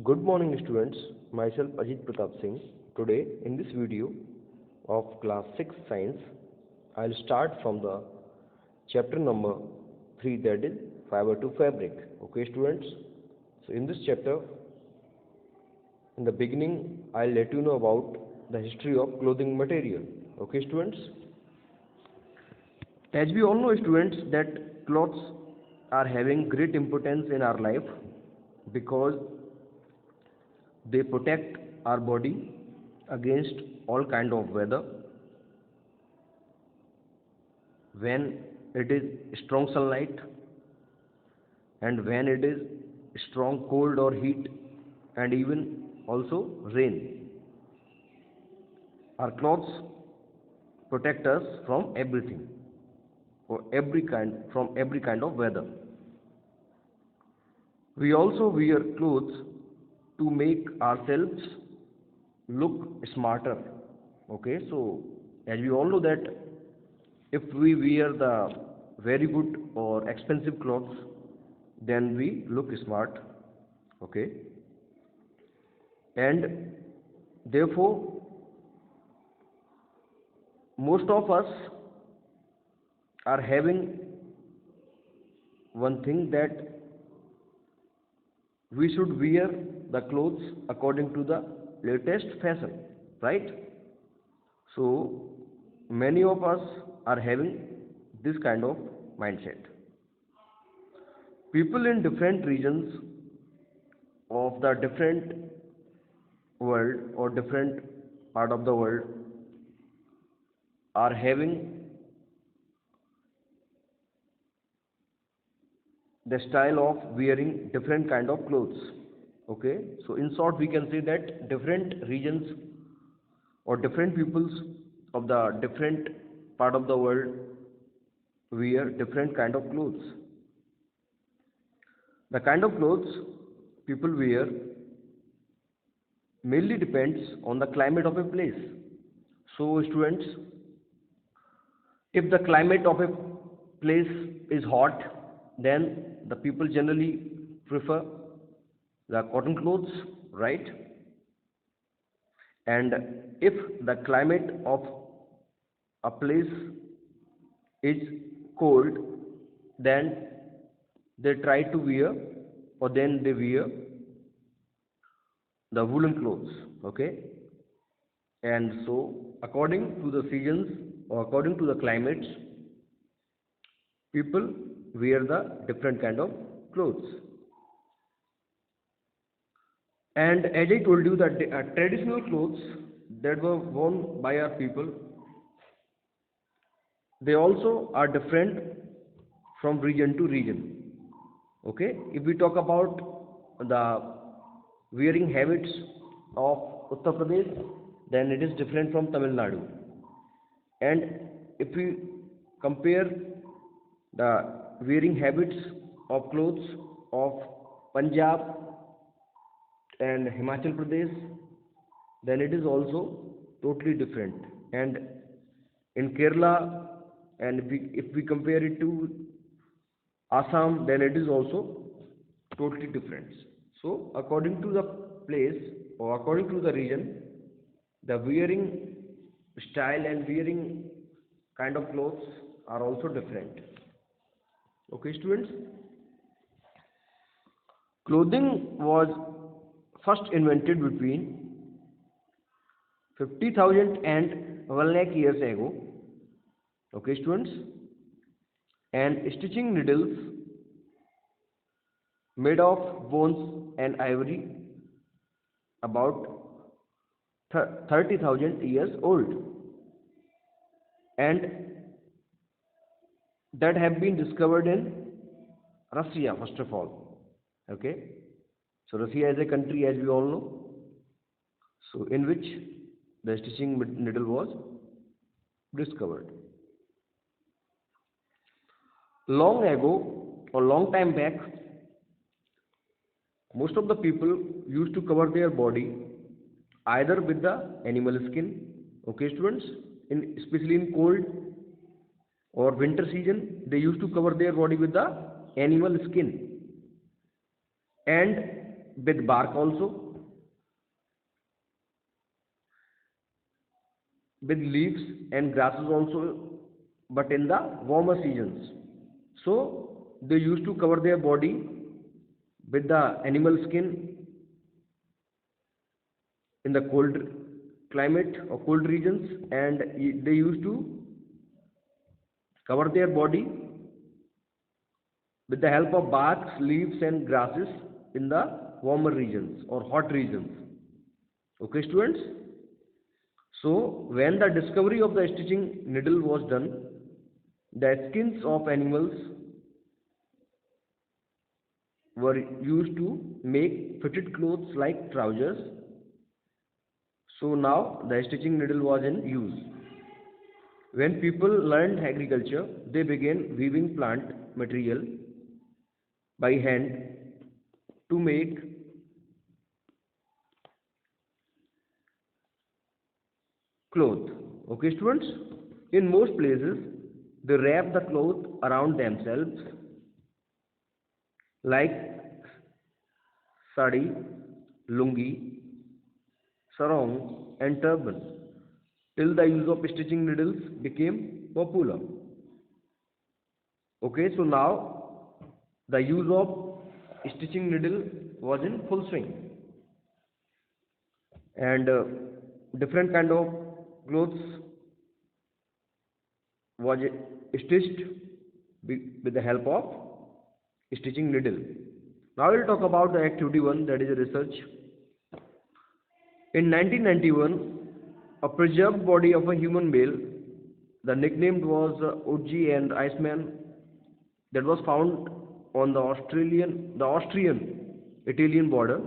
Good morning students, myself Ajit Pratap Singh. Today in this video of class 6 science, I'll start from the chapter number 3, that is fiber to fabric. Okay students, so in this chapter, in the beginning, I'll let you know about the history of clothing material. Okay students, as we all know students that clothes are having great importance in our life because they protect our body against all kind of weather. When it is strong sunlight and when it is strong cold or heat and even also rain, our clothes protect us from everything or every kind of weather. We also wear clothes to make ourselves look smarter. Okay, so as we all know that if we wear the very good or expensive clothes, then we look smart. Okay, and therefore most of us are having one thing that we should wear the clothes according to the latest fashion, right? So many of us are having this kind of mindset. People in different regions of the different world or different part of the world are having the style of wearing different kind of clothes. Okay, so in short we can say that different regions or different peoples of the different part of the world wear different kind of clothes. The kind of clothes people wear mainly depends on the climate of a place. So students, if the climate of a place is hot, then the people generally prefer the cotton clothes, right? And if the climate of a place is cold, then they try to wear or then they wear the woolen clothes. Okay, and so according to the seasons or according to the climates, people wear the different kind of clothes. And as I told you that the traditional clothes that were worn by our people, they also are different from region to region. Okay, if we talk about the wearing habits of Uttar Pradesh, then it is different from Tamil Nadu. And if we compare the wearing habits of clothes of Punjab and Himachal Pradesh, then it is also totally different. And in Kerala, and if we compare it to Assam, then it is also totally different. So according to the place or according to the region, the wearing style and wearing kind of clothes are also different. Okay, students, clothing was first invented between 50,000 and 1 lakh years ago. Okay, students, and stitching needles made of bones and ivory about 30,000 years old, and that have been discovered in Russia first of all. Okay, so Russia is a country, as we all know, so in which the stitching needle was discovered. Long ago or long time back, most of the people used to cover their body either with the animal skin. Okay students, in especially in cold or winter season, they used to cover their body with the animal skin. And with bark also, with leaves and grasses also, but in the warmer seasons. So they used to cover their body with the animal skin in the cold climate or cold regions, and they used to cover their body with the help of barks, leaves and grasses in the warmer regions or hot regions. Okay, students? So, when the discovery of the stitching needle was done, the skins of animals were used to make fitted clothes like trousers. So, now the stitching needle was in use. When people learned agriculture, they began weaving plant material by hand to make cloth. Okay, students? In most places, they wrap the cloth around themselves like sari, lungi, sarong, and turban till the use of stitching needles became popular. Okay, so now the use of stitching needle was in full swing, and different kind of clothes was stitched with the help of stitching needle. Now we'll talk about the activity 1, that is a research. In 1991, a preserved body of a human male, the nicknamed was OG and Iceman, that was found on the Austrian-Italian border.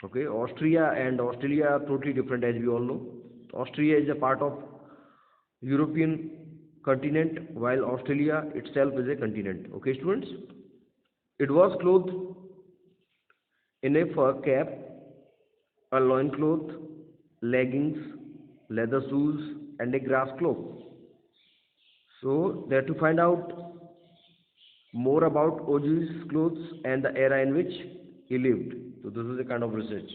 Okay, Austria and Australia are totally different, as we all know. Austria is a part of European continent, while Australia itself is a continent. Okay, students? It was clothed in a fur cap, a loincloth, leggings, leather shoes, and a grass cloak. So, there to find out more about OG's clothes and the era in which he lived. So, this is a kind of research.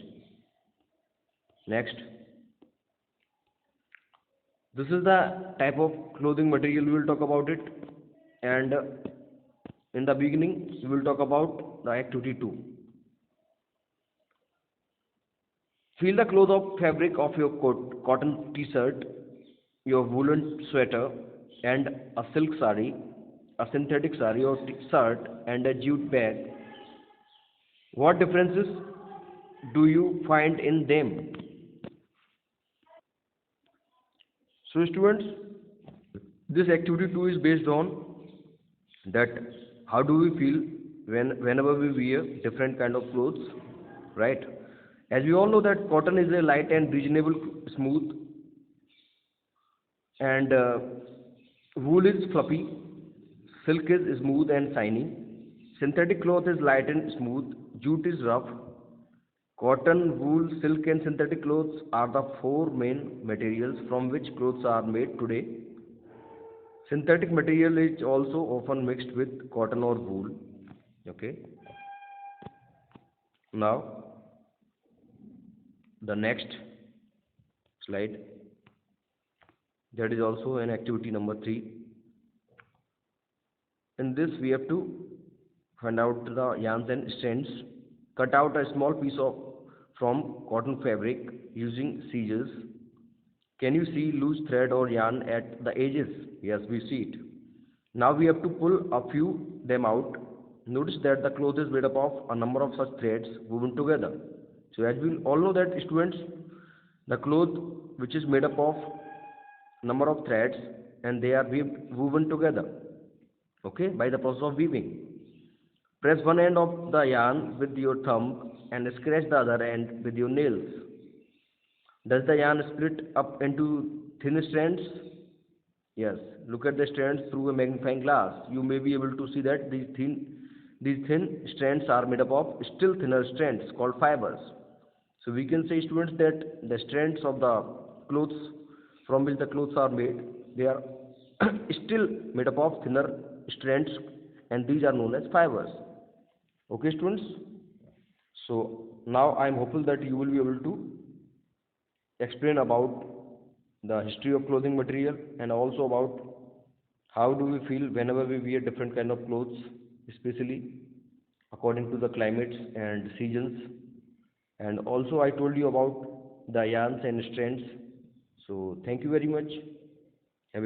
Next. This is the type of clothing material we will talk about it, and in the beginning we will talk about the activity 2. Feel the cloth of fabric of your cotton t-shirt, your woolen sweater, and a silk sari, a synthetic sari or shirt, and a jute bag. What differences do you find in them? So, students, this activity 2 is based on that how do we feel whenever we wear different kind of clothes, right? As we all know that cotton is a light and reasonable smooth, and wool is fluffy, silk is smooth and shiny, synthetic cloth is light and smooth, jute is rough. Cotton, wool, silk and synthetic clothes are the 4 main materials from which clothes are made today. Synthetic material is also often mixed with cotton or wool. Okay. Now, the next slide, that is also an activity number 3. In this, we have to find out the yarns and strands. Cut out a small piece from cotton fabric using scissors. Can you see loose thread or yarn at the edges? Yes, we see it. Now we have to pull a few them out. Notice that the cloth is made up of a number of such threads woven together. So as we all know that, students, the cloth which is made up of number of threads and they are woven together, okay, by the process of weaving. Press one end of the yarn with your thumb and scratch the other end with your nails. Does the yarn split up into thin strands? Yes. Look at the strands through a magnifying glass. You may be able to see that these thin strands are made up of still thinner strands called fibers. So we can say, students, that the strands of the clothes from which the clothes are made, they are still made up of thinner strands, and these are known as fibers. Okay, students? So now I am hopeful that you will be able to explain about the history of clothing material, and also about how do we feel whenever we wear different kind of clothes, especially according to the climates and seasons. And also I told you about the yarns and strands. So thank you very much.